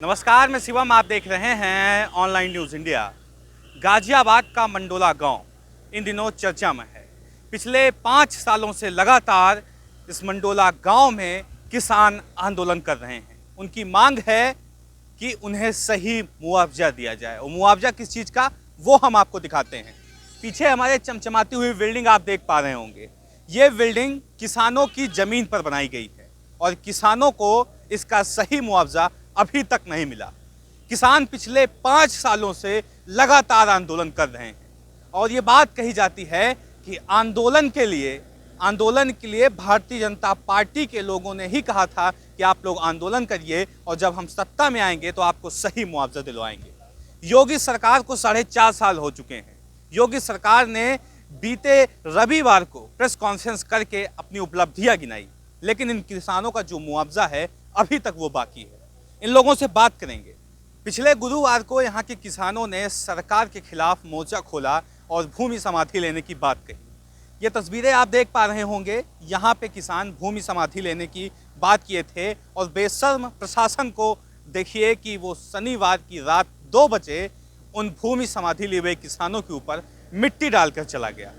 नमस्कार, मैं शिवम। आप देख रहे हैं ऑनलाइन न्यूज़ इंडिया। गाजियाबाद का मंडोला गांव इन दिनों चर्चा में है। पिछले 5 सालों से लगातार इस मंडोला गांव में किसान आंदोलन कर रहे हैं। उनकी मांग है कि उन्हें सही मुआवजा दिया जाए, और मुआवजा किस चीज़ का वो हम आपको दिखाते हैं। पीछे हमारे चमचमाती हुई बिल्डिंग आप देख पा रहे होंगे। ये बिल्डिंग किसानों की ज़मीन पर बनाई गई है और किसानों को इसका सही मुआवजा अभी तक नहीं मिला। किसान पिछले 5 सालों से लगातार आंदोलन कर रहे हैं और ये बात कही जाती है कि आंदोलन के लिए भारतीय जनता पार्टी के लोगों ने ही कहा था कि आप लोग आंदोलन करिए और जब हम सत्ता में आएंगे तो आपको सही मुआवजा दिलवाएंगे। योगी सरकार को 4.5 साल हो चुके हैं। योगी सरकार ने बीते रविवार को प्रेस कॉन्फ्रेंस करके अपनी उपलब्धियां गिनाई, लेकिन इन किसानों का जो मुआवजा है अभी तक वो बाकी है। इन लोगों से बात करेंगे। पिछले गुरुवार को यहाँ के किसानों ने सरकार के खिलाफ मोर्चा खोला और भूमि समाधि लेने की बात कही। ये तस्वीरें आप देख पा रहे होंगे। यहाँ पे किसान भूमि समाधि लेने की बात किए थे और बेशर्म प्रशासन को देखिए कि वो शनिवार की रात 2 बजे उन भूमि समाधि लिए हुए किसानों के ऊपर मिट्टी डालकर चला गया।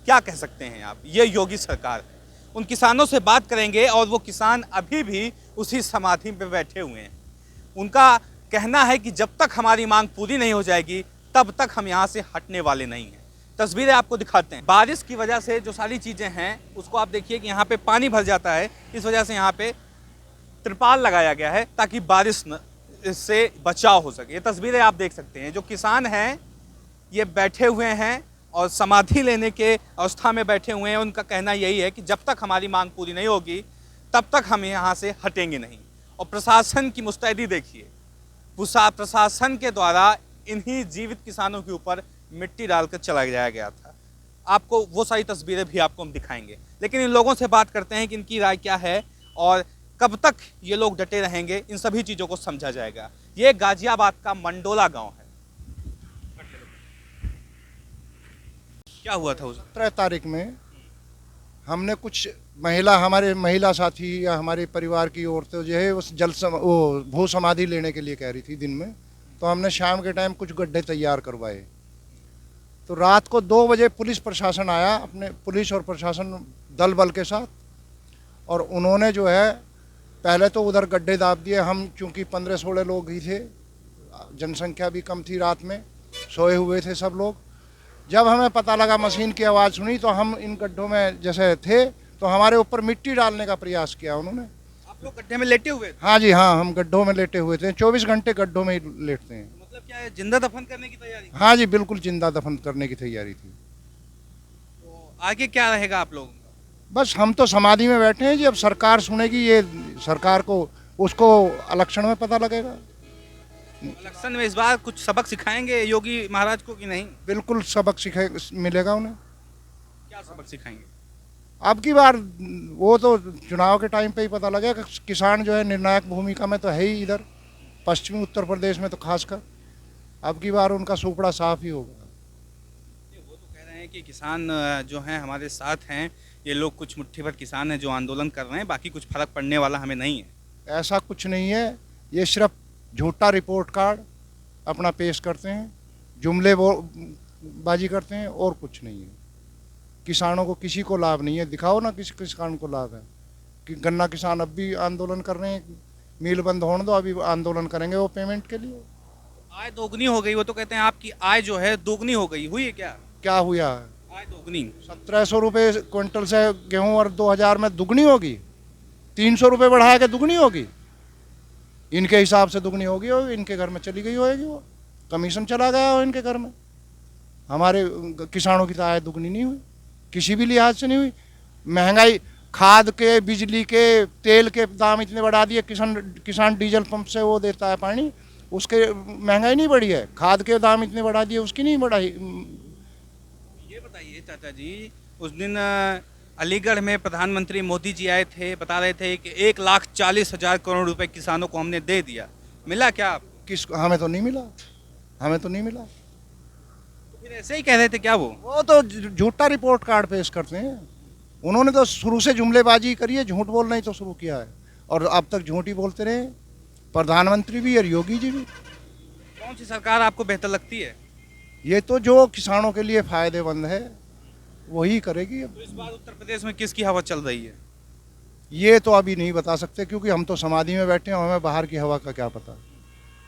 क्या कह सकते हैं आप? ये योगी सरकार है। उन किसानों से बात करेंगे और वो किसान अभी भी उसी समाधि पे बैठे हुए हैं। उनका कहना है कि जब तक हमारी मांग पूरी नहीं हो जाएगी तब तक हम यहाँ से हटने वाले नहीं हैं। तस्वीरें आपको दिखाते हैं। बारिश की वजह से जो सारी चीज़ें हैं उसको आप देखिए कि यहाँ पे पानी भर जाता है। इस वजह से यहाँ पे त्रिपाल लगाया गया है ताकि बारिश से बचाव हो सके। ये तस्वीरें आप देख सकते हैं। जो किसान हैं ये बैठे हुए हैं और समाधि लेने के अवस्था में बैठे हुए हैं। उनका कहना यही है कि जब तक हमारी मांग पूरी नहीं होगी तब तक हम यहाँ से हटेंगे नहीं। और प्रशासन की मुस्तैदी देखिए। प्रशासन के द्वारा इन्हीं जीवित किसानों के ऊपर मिट्टी डालकर चला जाया गया था। आपको वो सारी तस्वीरें भी आपको हम दिखाएंगे, लेकिन इन लोगों से बात करते हैं कि इनकी राय क्या है और कब तक ये लोग डटे रहेंगे। इन सभी चीज़ों को समझा जाएगा। ये गाजियाबाद का मंडोला गाँव है। क्या हुआ था उस 17 तारीख में हमने कुछ हमारे महिला साथी या हमारे परिवार की औरतें जो है उस वो भू समाधि लेने के लिए कह रही थी दिन में। तो हमने शाम के टाइम कुछ गड्ढे तैयार करवाए। तो रात को 2 बजे पुलिस प्रशासन आया, अपने पुलिस और प्रशासन दल बल के साथ, और उन्होंने जो है पहले तो उधर गड्ढे दाब दिए। हम चूँकि 15-16 लोग ही थे, जनसंख्या भी कम थी, रात में सोए हुए थे सब लोग। जब हमें पता लगा, मशीन की आवाज़ सुनी, तो हम इन गड्ढों में जैसे थे तो हमारे ऊपर मिट्टी डालने का प्रयास किया उन्होंने। आप लोग गड्ढे में लेटे हुए थे? हाँ जी, हाँ, हम गड्ढों में लेटे हुए थे। 24 घंटे गड्ढों में ही लेटते हैं। मतलब क्या है, जिंदा दफन करने की तैयारी? हाँ जी, बिल्कुल जिंदा दफन करने की तैयारी थी। तो आगे क्या रहेगा आप लोगों का? बस हम तो समाधि में बैठे हैं जी। अब सरकार सुनेगी, ये सरकार को उसको इलेक्शन में पता लगेगा। इलेक्शन में इस बार कुछ सबक सिखाएंगे योगी महाराज को कि नहीं? बिल्कुल सबक मिलेगा उन्हें। क्या सबक सिखाएंगे? अब की बार वो तो चुनाव के टाइम पे ही पता लगेगा। किसान जो है निर्णायक भूमिका में तो है ही, इधर पश्चिमी उत्तर प्रदेश में तो खासकर। अब की बार उनका सुपड़ा साफ ही होगा। वो तो कह रहे हैं कि किसान जो हैं हमारे साथ हैं। ये लोग कुछ मुट्ठी भर किसान हैं जो आंदोलन कर रहे हैं, बाकी कुछ फर्क पड़ने वाला हमें नहीं है। ऐसा कुछ नहीं है। ये सिर्फ झूठा रिपोर्ट कार्ड अपना पेश करते हैं, जुमले बाजी करते हैं, और कुछ नहीं है। किसानों को किसी को लाभ नहीं है। दिखाओ ना किसी किसान को लाभ है। कि गन्ना किसान अब भी आंदोलन कर रहे हैं, मिल बंद होने दो, अभी आंदोलन करेंगे वो पेमेंट के लिए। आय दोगुनी हो गई। वो तो कहते हैं आपकी आय जो है दोगुनी हो गई। हुई है क्या? क्या हुआ है? आय दोगुनी। 1700 रुपये क्विंटल से गेहूँ, और 2000 में दुगनी होगी। 300 रुपये बढ़ाया के दुगनी होगी। इनके हिसाब से दुगनी होगी, और इनके घर में चली गई होगी, वो कमीशन चला गया हो इनके घर में। हमारे किसानों की तो आय दुगनी नहीं हुई, किसी भी लिहाज से नहीं हुई। महंगाई, खाद के, बिजली के, तेल के दाम इतने बढ़ा दिए। किसान डीजल पंप से वो देता है पानी, उसके महंगाई नहीं बढ़ी है। खाद के दाम इतने बढ़ा दिए, उसकी नहीं बढ़ाई। ये बताइए चाचा जी, उस दिन अलीगढ़ में प्रधानमंत्री मोदी जी आए थे, बता रहे थे कि 1,40,000 करोड़ रुपए किसानों को हमने दे दिया। मिला क्या? हमें तो नहीं मिला, हमें तो नहीं मिला। तो फिर ऐसे ही कह रहे थे क्या? वो तो झूठा रिपोर्ट कार्ड पेश करते हैं। उन्होंने तो शुरू से जुमलेबाजी करी है, झूठ बोलना ही तो शुरू किया है, और अब तक झूठ ही बोलते रहे। प्रधानमंत्री भी और योगी जी भी। कौन सी सरकार आपको बेहतर लगती है? ये तो जो किसानों के लिए फायदेमंद है वही करेगी। तो इस बार उत्तर प्रदेश में किसकी हवा चल रही है? ये तो अभी नहीं बता सकते क्योंकि हम तो समाधि में बैठे हैं, हमें बाहर की हवा का क्या पता।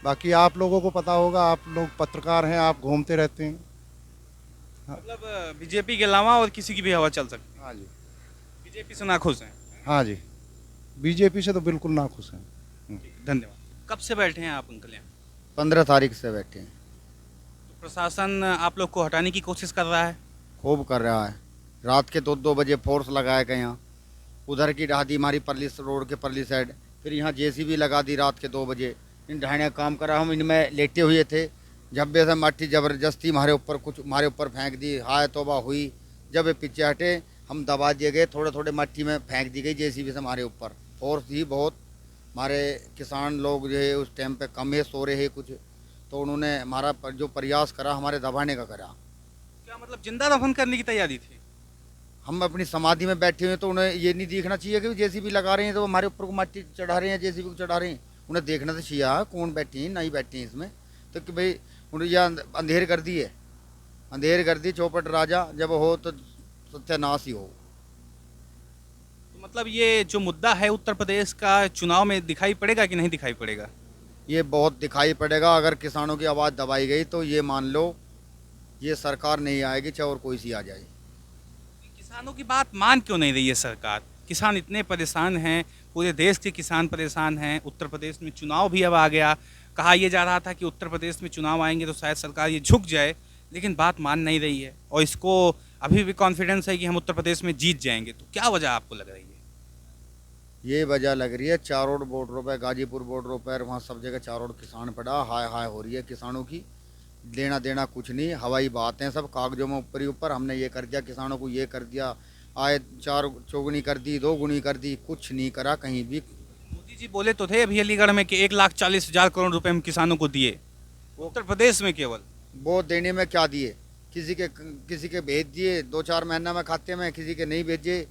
बाकी आप लोगों को पता होगा, आप लोग पत्रकार हैं, आप घूमते रहते हैं। मतलब बीजेपी के अलावा और किसी की भी हवा चल सकती हाँ जी। है? बीजेपी से नाखुश हैं? हाँ जी, बीजेपी से तो बिल्कुल नाखुश हैं। धन्यवाद। कब से बैठे हैं आप अंकल यहाँ? 15 तारीख से बैठे हैं। तो प्रशासन आप लोग को हटाने की कोशिश कर रहा है? खूब कर रहा है। रात के 2-2 बजे फोर्स लगाया गया यहाँ, उधर की ढहा दी हमारी परली रोड के परली साइड, फिर यहाँ जेसीबी लगा दी रात के 2 बजे। इन ढहाने का काम करा, हम इनमें लेटे हुए थे, झब्बे से मट्टी ज़बरदस्ती हमारे ऊपर फेंक दी। हाय तौबा हुई, जब ये पीछे हटे हम दबा दिए गए, थोड़े थोड़े मट्टी में फेंक दी गई जेसीबी से हमारे ऊपर। फोर्स थी बहुत, हमारे किसान लोग जो है उस टाइम पे कम है, सो रहे हैं कुछ, तो उन्होंने हमारा जो प्रयास करा हमारे दबाने का करा। क्या मतलब जिंदा दफन करने की तैयारी थी? हम अपनी समाधि में बैठे हुए, तो उन्हें ये नहीं देखना चाहिए कि जेसीबी लगा रहे हैं तो हमारे ऊपर को मट्टी चढ़ा रहे हैं, जेसीबी को चढ़ा रहे हैं। उन्हें देखना तो चाहिए कौन बैठे हैं नहीं बैठे हैं इसमें। तो कि भाई उन्हें यह अंधेर कर दी है, अंधेर कर दी। चौपट राजा जब हो तो सत्यानाश ही हो। तो मतलब ये जो मुद्दा है उत्तर प्रदेश का, चुनाव में दिखाई पड़ेगा कि नहीं दिखाई पड़ेगा? ये बहुत दिखाई पड़ेगा। अगर किसानों की आवाज़ दबाई गई तो ये मान लो ये सरकार नहीं आएगी, चाहे और कोई सी आ जाए। किसानों की बात मान क्यों नहीं रही है सरकार? किसान इतने परेशान हैं, पूरे देश के किसान परेशान हैं। उत्तर प्रदेश में चुनाव भी अब आ गया। कहा यह जा रहा था कि उत्तर प्रदेश में चुनाव आएंगे तो शायद सरकार ये झुक जाए, लेकिन बात मान नहीं रही है और इसको अभी भी कॉन्फिडेंस है कि हम उत्तर प्रदेश में जीत जाएंगे। तो क्या वजह आपको लग रही है? ये वजह लग रही है, चारों बॉर्डरों पर, गाजीपुर बॉर्डरों पर, वहाँ सब जगह चारों किसान पड़ा, हाय हाय हो रही है किसानों की। लेना देना कुछ नहीं, हवाई बातें सब कागजों में ऊपर ही ऊपर। हमने ये कर दिया, किसानों को ये कर दिया, आय 4 चौगुनी कर दी, 2 गुनी कर दी, कुछ नहीं करा कहीं भी। मोदी जी बोले तो थे अभी अलीगढ़ में कि 1,40,000 करोड़ रुपए हम किसानों को दिए, उत्तर प्रदेश में केवल। वो देने में क्या दिए? किसी के भेज दिए 2-4 महीना में खाते में, किसी के नहीं भेजे।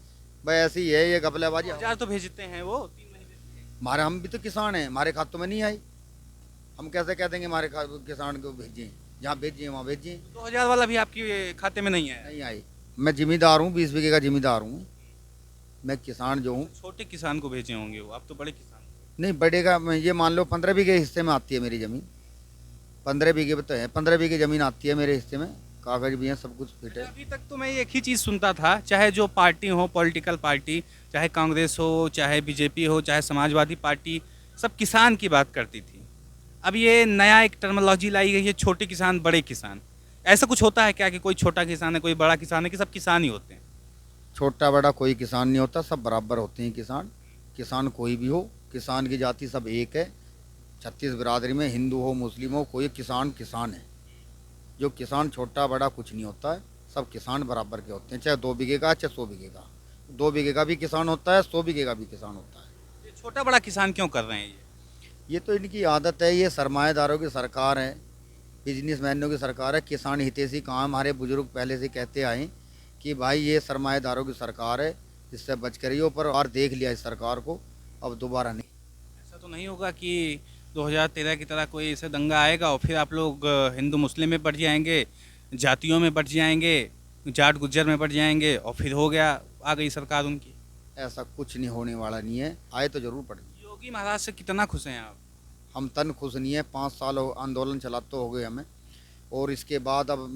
भाई ऐसी ही है ये घपलेबाजी। 2,000 तो भेजते हैं वो 3 महीने। हमारे हम भी तो किसान हैं, हमारे खातों में नहीं आई। हम कैसे कह देंगे हमारे किसान को भेजें? जहाँ भेजिए वहाँ भेजिए। 2,000 वाला भी आपके खाते में नहीं है? नहीं आई। मैं जिम्मेदार हूँ, 20 बीघे का जिम्मेदार हूँ मैं। किसान जो हूँ, छोटे किसान को भेजे होंगे वो, आप तो बड़े किसान। नहीं बढ़ेगा। मैं ये मान लो 15 बीघे हिस्से में आती है मेरी ज़मीन। 15 बीघे तो है, 15 बीघे ज़मीन आती है मेरे हिस्से में, कागज भी हैं, सब कुछ फिट है। अभी तक तो मैं एक ही चीज़ सुनता था, चाहे जो पार्टी हो, पॉलिटिकल पार्टी, चाहे कांग्रेस हो, चाहे बीजेपी हो, चाहे समाजवादी पार्टी, सब किसान की बात करती थी। अब ये नया एक टर्मिनोलॉजी लाई गई है, छोटे किसान बड़े किसान। ऐसा कुछ होता है क्या कि कोई छोटा किसान है, कोई बड़ा किसान है, कि सब किसान ही होते हैं? छोटा बड़ा कोई किसान नहीं होता, सब बराबर होते हैं किसान। किसान कोई भी हो, किसान की जाति सब एक है। 36 बिरादरी में हिंदू हो मुस्लिम हो, कोई किसान किसान है। जो किसान छोटा बड़ा कुछ नहीं होता है, सब किसान बराबर के होते हैं। चाहे 2 बीघे का, चाहे 100 बीघे का। 2 बीघे का भी किसान होता है, 100 बीघे का भी किसान होता है। ये छोटा बड़ा किसान क्यों कर रहे हैं ये तो इनकी आदत है। ये सरमाएदारों की सरकार है, बिजनेसमैनों की सरकार है। किसान हितैषी काम हमारे बुजुर्ग पहले से कहते आए कि भाई ये सरमाएदारों की सरकार है, इससे बच कर रहिए। पर और देख लिया इस सरकार को, अब दोबारा नहीं। ऐसा तो नहीं होगा कि 2013 की तरह कोई ऐसे दंगा आएगा और फिर आप लोग हिंदू मुस्लिम में बढ़ जाएंगे, जातियों में बढ़ जाएंगे, जाट गुज्जर में बढ़ जाएंगे और फिर हो गया, आ गई सरकार उनकी? ऐसा कुछ नहीं होने वाला नहीं है। आए तो जरूर पड़ेगी। योगी महाराज से कितना खुश हैं आप? हम तन खुश नहीं है। 5 साल आंदोलन चलाते हो गए हमें, और इसके बाद अब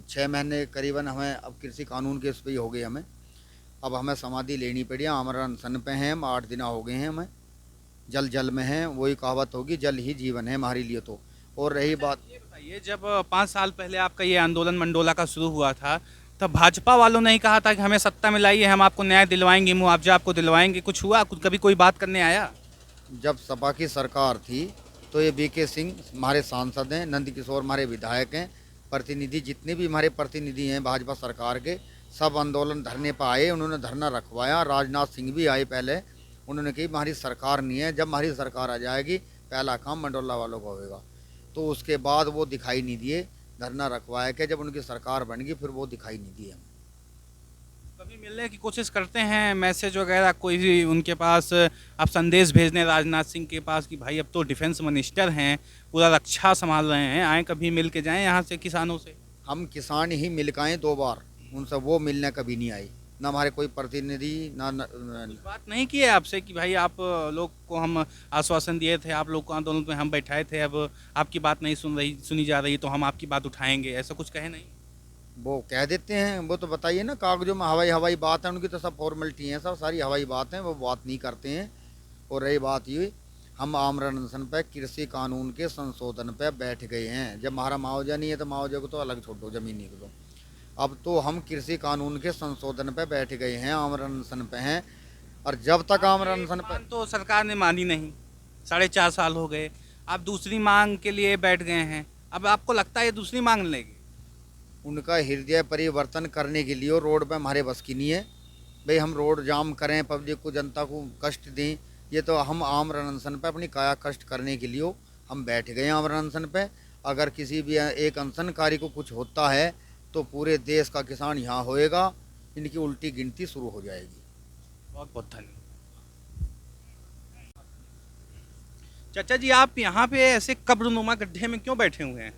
6 महीने करीबन हमें अब कृषि कानून के इस पर ही हो गए हमें। अब हमें समाधि लेनी पड़ी। हमारा अनशन पे हैं हम, 8 दिन हो गए हैं हमें। जल जल में हैं, वही कहावत होगी, जल ही जीवन है हमारे लिए तो। और रही बात, ये बताइए, जब 5 साल पहले आपका ये आंदोलन मंडोला का शुरू हुआ था, तब भाजपा वालों ने ही कहा था कि हमें सत्ता में लाइए, हम आपको न्याय दिलवाएंगे, मुआवजा आपको दिलवाएंगे। कुछ हुआ? कुछ कभी कोई बात करने आया? जब सपा की सरकार थी तो ये बीके सिंह हमारे सांसद हैं, नंद किशोर हमारे विधायक हैं, प्रतिनिधि जितने भी हमारे प्रतिनिधि हैं भाजपा सरकार के, सब आंदोलन धरने पर आए। उन्होंने धरना रखवाया। राजनाथ सिंह भी आए पहले, उन्होंने कही हमारी सरकार नहीं है, जब हमारी सरकार आ जाएगी पहला काम मंडोला वालों का होगा। तो उसके बाद वो दिखाई नहीं दिए। धरना रखवाया कि जब उनकी सरकार बन गई फिर वो दिखाई नहीं दिए। कभी मिलने की कोशिश करते हैं, मैसेज वगैरह कोई भी उनके पास आप संदेश भेजने राजनाथ सिंह के पास कि भाई अब तो डिफेंस मिनिस्टर हैं, पूरा रक्षा संभाल रहे हैं, आए कभी मिल के जाएं यहाँ से किसानों से? हम किसान ही मिल के आए 2 बार, उनसे वो मिलने कभी नहीं आई, ना हमारे कोई प्रतिनिधि ना बात नहीं की है आपसे कि भाई आप लोग को हम आश्वासन दिए थे, आप लोग को आंदोलन में हम बैठाए थे, अब आपकी बात नहीं सुनी जा रही तो हम आपकी बात उठाएंगे, ऐसा कुछ कहे नहीं? वो कह देते हैं। वो तो बताइए ना, कागजों में हवाई बात है, उनकी तो सब फॉर्मेलिटी हैं, सब सारी हवाई बात हैं, वो बात नहीं करते हैं। और रही बात ये, हम आमरण अनशन पे कृषि कानून के संशोधन पे बैठ गए हैं। जब हमारा मुआवजा नहीं है तो मुआवजे को तो अलग छोड़ो, जमीनी को तो। अब तो हम कृषि कानून के संशोधन पे बैठ गए हैं, आमरण अनशन पे हैं। और जब तक आमरण अनशन पे, तो सरकार ने मानी नहीं, 4.5 साल हो गए, आप दूसरी मांग के लिए बैठ गए हैं, अब आपको लगता है ये दूसरी मांग लेगी? उनका हृदय परिवर्तन करने के लिए और रोड पे हमारे बस की नहीं है। भाई हम रोड जाम करें, पब्लिक को, जनता को कष्ट दें, ये तो हम आमरण अनशन पे अपनी काया कष्ट करने के लिए हम बैठ गए आमरण अनशन पे। अगर किसी भी एक अनशनकारी को कुछ होता है तो पूरे देश का किसान यहाँ होएगा, इनकी उल्टी गिनती शुरू हो जाएगी। बहुत बहुत धन्यवाद। चाचा जी, आप यहाँ पे ऐसे कब्रनुमा गड्ढे में क्यों बैठे हुए हैं?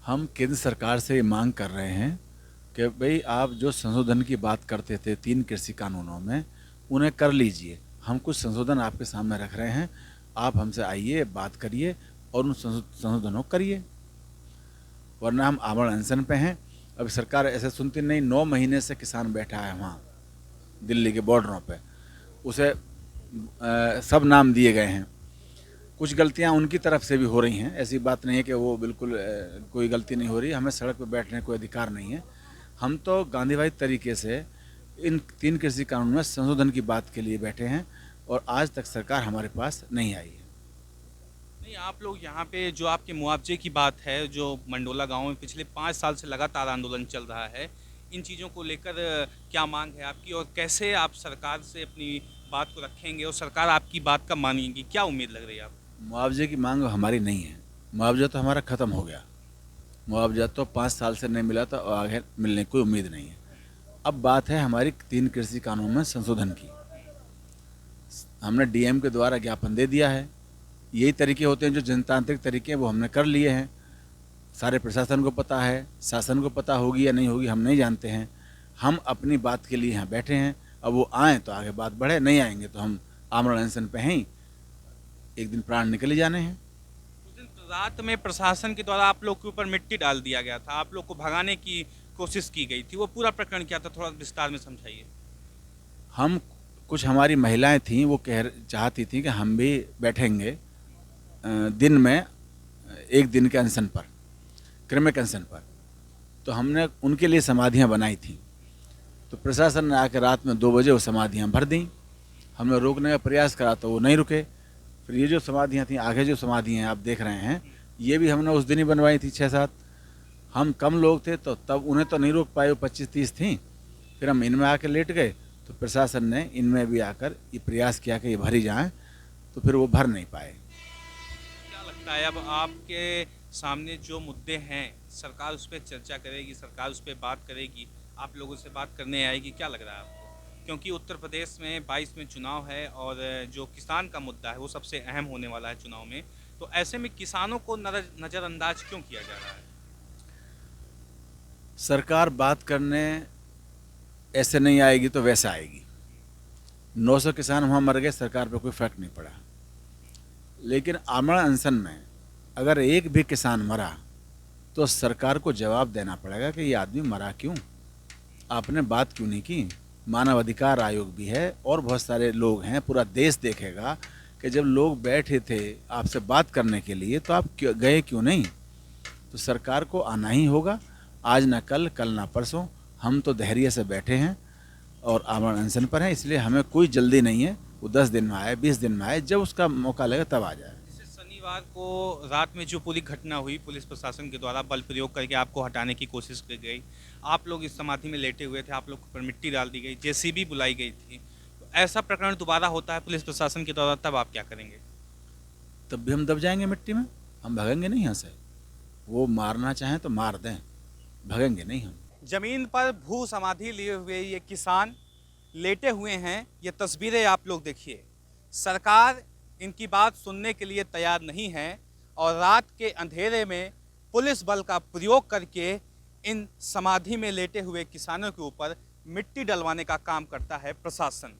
हम केंद्र सरकार से ये मांग कर रहे हैं कि भाई आप जो संशोधन की बात करते थे 3 कृषि कानूनों में, उन्हें कर लीजिए। हम कुछ संशोधन आपके सामने रख रहे हैं, आप हमसे आइए, बात करिए और उन संशोधनों को करिए, वरना हम आमरण अनशन पे हैं। अभी सरकार ऐसे सुनती नहीं। 9 महीने से किसान बैठा है वहाँ दिल्ली के बॉर्डरों पे, उसे सब नाम दिए गए हैं। कुछ गलतियां उनकी तरफ से भी हो रही हैं, ऐसी बात नहीं है कि वो बिल्कुल कोई गलती नहीं हो रही। हमें सड़क पर बैठने का कोई अधिकार नहीं है। हम तो गांधीवादी तरीके से इन 3 कृषि कानून में संशोधन की बात के लिए बैठे हैं और आज तक सरकार हमारे पास नहीं आई है। नहीं, आप लोग यहाँ पे जो आपके मुआवजे की बात है, जो मंडोला गांव में पिछले 5 साल से लगातार आंदोलन चल रहा है, इन चीज़ों को लेकर क्या मांग है आपकी और कैसे आप सरकार से अपनी बात को रखेंगे और सरकार आपकी बात का मानेगी, क्या उम्मीद लग रही है आपको? मुआवजे की मांग हमारी नहीं है, मुआवजा तो हमारा ख़त्म हो गया। मुआवजा तो 5 साल से नहीं मिला था और आगे मिलने की कोई उम्मीद नहीं है। अब बात है हमारी 3 कृषि कानून में संशोधन की। हमने डीएम के द्वारा ज्ञापन दे दिया है। यही तरीके होते हैं जो जनतांत्रिक तरीके हैं, वो हमने कर लिए हैं। सारे प्रशासन को पता है, शासन को पता होगी या नहीं होगी हम नहीं जानते हैं। हम अपनी बात के लिए यहाँ बैठे हैं। अब वो आएँ तो आगे बात बढ़े, नहीं आएंगे तो हम आमरण अनशन पे हैं ही, एक दिन प्राण निकल ही जाने हैं। उस दिन रात में प्रशासन के द्वारा आप लोग के ऊपर मिट्टी डाल दिया गया था, आप लोग को भगाने की कोशिश की गई थी, वो पूरा प्रकरण क्या था, थोड़ा विस्तार में समझाइए। हम कुछ हमारी महिलाएं थीं, वो चाहती थी कि हम भी बैठेंगे दिन में 1 दिन के अनशन पर, क्रमिक अनशन पर। तो हमने उनके लिए समाधियां बनाई थी। तो प्रशासन ने आकर रात में 2 बजे वो समाधियां भर दी। हमने रोकने का प्रयास करा तो वो नहीं रुके। फिर ये जो समाधियां थी, आगे जो समाधियां आप देख रहे हैं, ये भी हमने उस दिन ही बनवाई थी 6-7। हम कम लोग थे तो तब उन्हें तो नहीं रोक पाए, वो 25-30 थी। फिर हम इनमें आकर लेट गए तो प्रशासन ने इनमें भी आकर ये प्रयास किया कि ये भरी जाएं, तो फिर वो भर नहीं पाए। क्या लगता है अब आपके सामने जो मुद्दे हैं, सरकार उस पर चर्चा करेगी, सरकार उस पर बात करेगी, आप लोगों से बात करने आएगी, क्या लग रहा है आपको? क्योंकि उत्तर प्रदेश में 22 में चुनाव है और जो किसान का मुद्दा है वो सबसे अहम होने वाला है चुनाव में, तो ऐसे में किसानों को नज़रअंदाज क्यों किया जा रहा है? सरकार बात करने ऐसे नहीं आएगी तो वैसे आएगी। 900 किसान वहाँ मर गए, सरकार पे कोई फर्क नहीं पड़ा। लेकिन आमरण अनशन में अगर एक भी किसान मरा तो सरकार को जवाब देना पड़ेगा कि ये आदमी मरा क्यों, आपने बात क्यों नहीं की। मानव अधिकार आयोग भी है और बहुत सारे लोग हैं, पूरा देश देखेगा कि जब लोग बैठे थे आपसे बात करने के लिए तो आप गए क्यों नहीं। तो सरकार को आना ही होगा, आज ना कल, कल ना परसों। हम तो धैर्य से बैठे हैं और आमरण अनशन पर हैं, इसलिए हमें कोई जल्दी नहीं है। वो 10 दिन में आए, 20 दिन में आए, जब उसका मौका लगे तब आ जाए। शनिवार को रात में जो पूरी घटना हुई, पुलिस प्रशासन के द्वारा बल प्रयोग करके आपको हटाने की कोशिश की गई, आप लोग इस समाधि में लेटे हुए थे, आप लोग पर मिट्टी डाल दी गई, जेसीबी बुलाई गई थी, तो ऐसा प्रकरण दोबारा होता है पुलिस प्रशासन के द्वारा, तब आप क्या करेंगे? तब भी हम दब जाएंगे मिट्टी में, हम भागेंगे नहीं यहाँ से। वो मारना चाहें तो मार दें, भागेंगे नहीं हम। जमीन पर भू समाधि लिए हुए ये किसान लेटे हुए हैं। ये तस्वीरें आप लोग देखिए। सरकार इनकी बात सुनने के लिए तैयार नहीं है और रात के अंधेरे में पुलिस बल का प्रयोग करके इन समाधि में लेटे हुए किसानों के ऊपर मिट्टी डलवाने का काम करता है प्रशासन।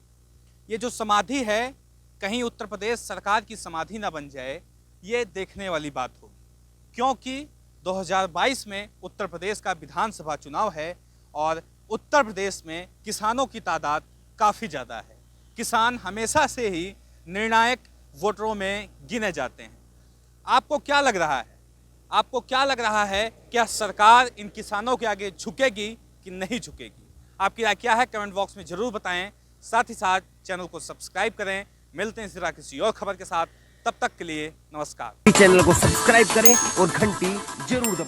ये जो समाधि है, कहीं उत्तर प्रदेश सरकार की समाधि ना बन जाए, ये देखने वाली बात होगी, क्योंकि 2022 में उत्तर प्रदेश का विधानसभा चुनाव है और उत्तर प्रदेश में किसानों की तादाद काफ़ी ज़्यादा है। किसान हमेशा से ही निर्णायक वोटरों में गिने जाते हैं। आपको क्या लग रहा है? आपको क्या लग रहा है, क्या सरकार इन किसानों के आगे झुकेगी कि नहीं झुकेगी? आपकी राय क्या है? कमेंट बॉक्स में ज़रूर बताएं। साथ ही साथ चैनल को सब्सक्राइब करें। मिलते हैं इसी तरह किसी और खबर के साथ। तब तक के लिए नमस्कार। चैनल को सब्सक्राइब करें और घंटी जरूर दबाएं।